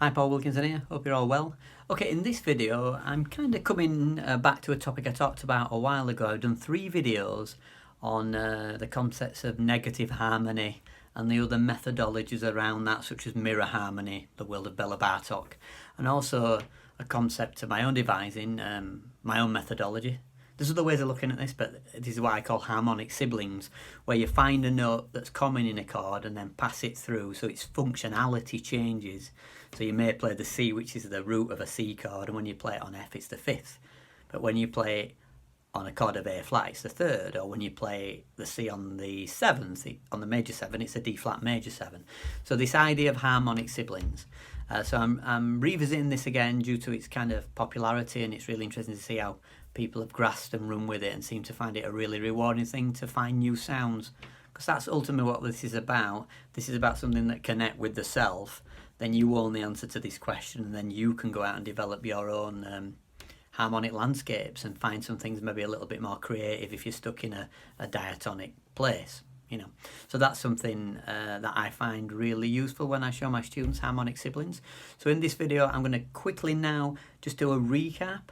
Hi, Paul Wilkinson here, hope you're all well. Okay, in this video I'm kind of coming back to a topic I talked about a while ago. I've done 3 videos on the concepts of negative harmony and the other methodologies around that, such as mirror harmony, the world of Bela Bartok, and also a concept of my own devising, my own methodology. There's other ways of looking at this, but this is what I call harmonic siblings, where you find a note that's common in a chord and then pass it through so its functionality changes. So you may play the C, which is the root of a C chord, and when you play it on F, it's the 5th. But when you play it on a chord of A flat, it's the 3rd, or when you play the C on the 7th, on the major 7, it's a D flat major 7. So this idea of harmonic siblings. So I'm revisiting this again due to its kind of popularity, and it's really interesting to see how people have grasped and run with it and seem to find it a really rewarding thing to find new sounds, because that's ultimately what this is about. This is about something that connect with the self. Then you own the answer to this question, and then you can go out and develop your own harmonic landscapes and find some things maybe a little bit more creative if you're stuck in a diatonic place, you know. So that's something that I find really useful when I show my students harmonic siblings. So in this video I'm going to quickly now just do a recap,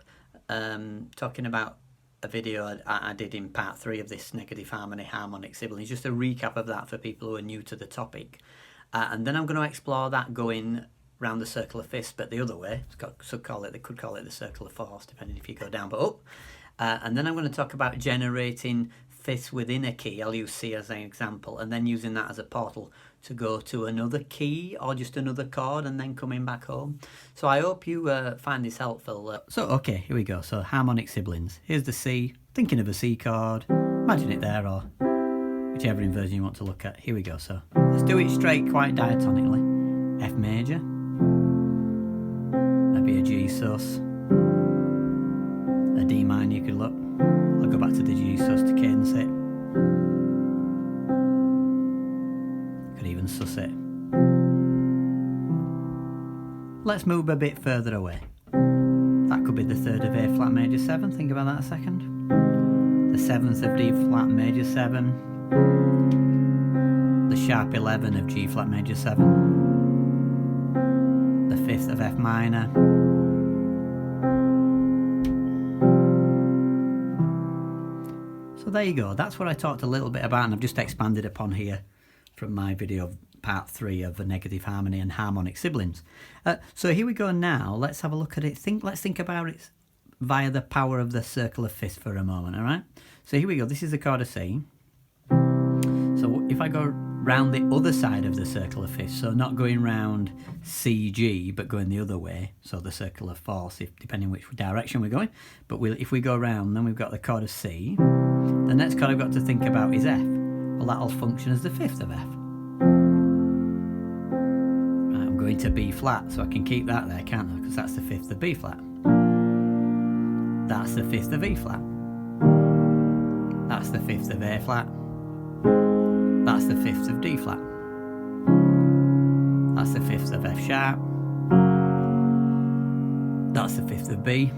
talking about a video I did in part 3 of this negative harmony harmonic siblings, just a recap of that for people who are new to the topic. And then I'm going to explore that going round the circle of fifths, but the other way. They could call it the circle of fourths, depending if you go down but up. And then I'm going to talk about generating fifths within a key. I'll use C as an example, and then using that as a portal to go to another key or just another chord and then coming back home. So I hope you find this helpful. So okay, here we go. So harmonic siblings. Here's the C. Thinking of a C chord. Imagine it there, or whichever inversion you want to look at. Here we go. So let's do it straight, quite diatonically. F major. Maybe a G sus. A D minor you could look. I'll go back to the G sus to cadence it. Could even sus it. Let's move a bit further away. That could be the 3rd of A flat major 7. Think about that a second. The 7th of D flat major 7. The sharp 11 of G flat major 7. The 5th of F minor. So there you go. That's what I talked a little bit about, and I've just expanded upon here from my video part 3 of the negative harmony and harmonic siblings. So here we go now. Let's have a look at it. Let's think about it via the power of the circle of fifths for a moment, all right? So here we go. This is the chord of C. So if I go round the other side of the circle of fifths, so not going round C, G, but going the other way, so the circle of fourths, depending which direction we're going. But if we go round, then we've got the chord of C. The next chord I've got to think about is F. Well, that'll function as the 5th of F. Right, I'm going to B flat, so I can keep that there, can't I? Because that's the 5th of B flat. That's the 5th of E flat. That's the 5th of A flat. That's the 5th of D flat. That's the 5th of F sharp. That's the 5th of B.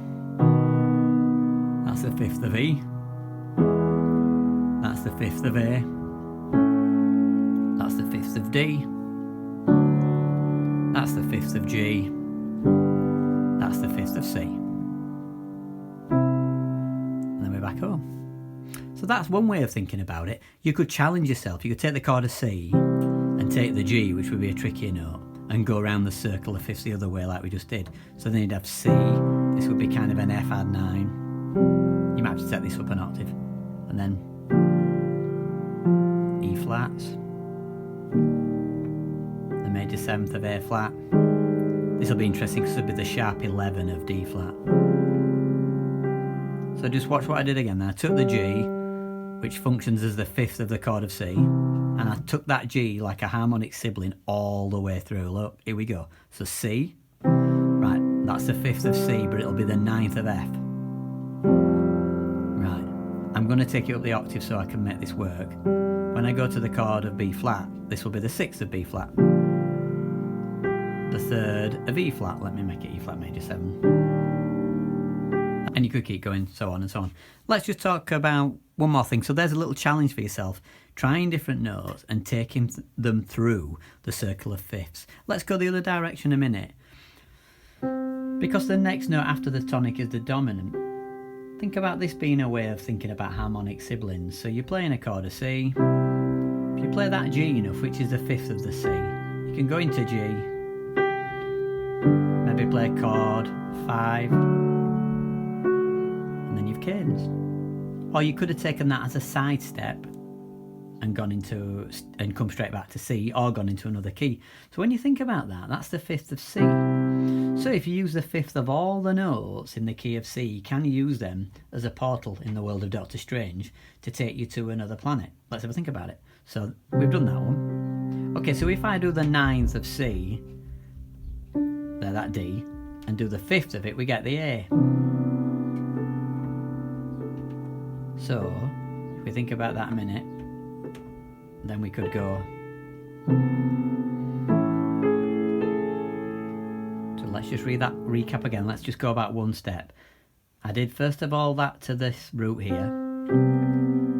That's the 5th of E. That's the 5th of A. That's the 5th of D. That's the 5th of G. That's the 5th of C. And then we're back home. So that's one way of thinking about it. You could challenge yourself. You could take the chord of C and take the G, which would be a trickier note, and go around the circle of fifths the other way like we just did. So then you'd have C. This would be kind of an F add 9. You might have to set this up an octave. And then E flats. The major 7th of A flat. This will be interesting because it'll be the sharp 11 of D flat. So just watch what I did again. Then I took the G, which functions as the 5th of the chord of C, and I took that G like a harmonic sibling all the way through. Look, here we go. So C, right, that's the 5th of C, but it'll be the 9th of F. Right, I'm going to take it up the octave so I can make this work. When I go to the chord of B flat, this will be the 6th of B flat. The 3rd of E flat, let me make it E flat major 7. And you could keep going, so on and so on. Let's just talk about one more thing. So there's a little challenge for yourself. Trying different notes and taking them through the circle of fifths. Let's go the other direction a minute. Because the next note after the tonic is the dominant, think about this being a way of thinking about harmonic siblings. So you're playing a chord of C. If you play that G enough, which is the fifth of the C, you can go into G, maybe play a chord 5, and then you've cadence. Or you could have taken that as a side step and gone into and come straight back to C, or gone into another key. So when you think about that, that's the fifth of C. So if you use the fifth of all the notes in the key of C, you can use them as a portal in the world of Doctor Strange to take you to another planet. Let's have a think about it. So we've done that one. Okay, so if I do the ninth of C, there, that D, and do the fifth of it, we get the A. So if we think about that a minute, then we could go. So let's just read that recap again. Let's just go about one step. I did first of all that to this root here.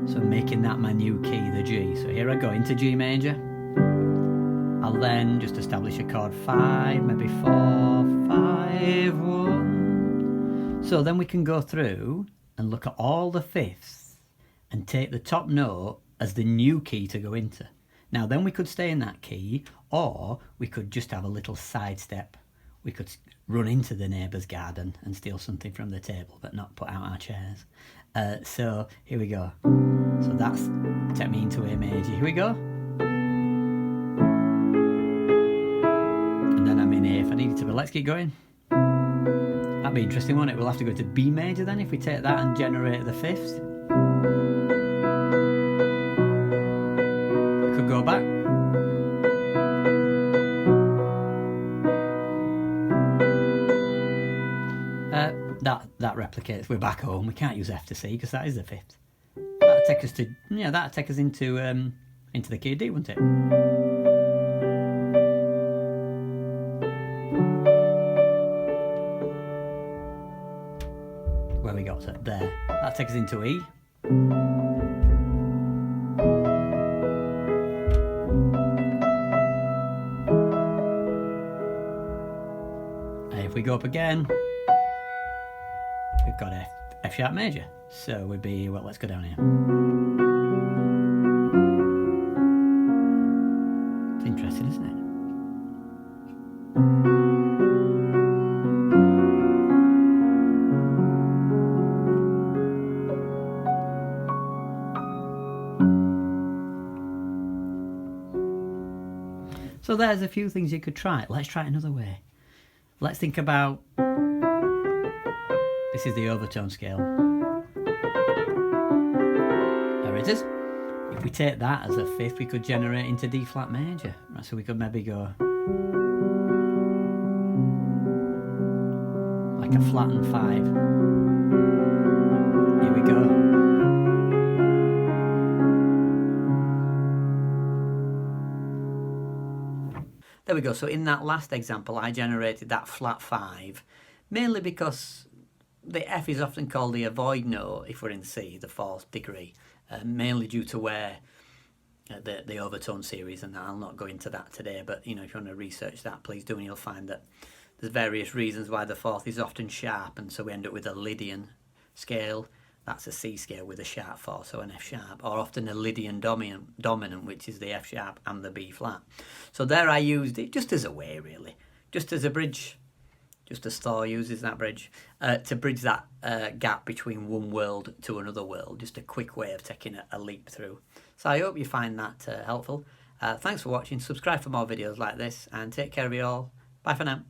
So making that my new key, the G. So here I go into G major. I'll then just establish a chord 5, maybe 4, 5, 1. So then we can go through and look at all the fifths and take the top note as the new key to go into. Now then we could stay in that key, or we could just have a little side step. We could run into the neighbour's garden and steal something from the table, but not put out our chairs. So here we go. So that's take me into A major. Here we go. And then I'm in A if I needed to, but let's keep going. That'd be interesting, won't it? We'll have to go to B major then if we take that and generate the fifth. We could go back. That replicates. We're back home. We can't use F to C because that is the fifth. That'll take us to that'll take us into the key of D, wouldn't it? Where we got to there. That takes us into E. And if we go up again, we've got F sharp major. So we'd be, well, let's go down here. It's interesting, isn't it? So there's a few things you could try. Let's try it another way. Let's think about, this is the overtone scale. There it is. If we take that as a fifth, we could generate into D flat major. Right, so we could maybe go like a flattened 5. Here we go. There we go. So in that last example, I generated that flat 5, mainly because the F is often called the avoid note if we're in C, the 4th degree, mainly due to where the overtone series, and I'll not go into that today, but you know, if you want to research that, please do, and you'll find that there's various reasons why the 4th is often sharp, and so we end up with a Lydian scale. That's a C scale with a sharp 4, so an F sharp, or often a Lydian dominant, which is the F sharp and the B flat. So there I used it just as a way, really, just as a bridge, just as Thor uses that bridge, to bridge that gap between one world to another world, just a quick way of taking a leap through. So I hope you find that helpful. Thanks for watching, subscribe for more videos like this, and take care of you all. Bye for now.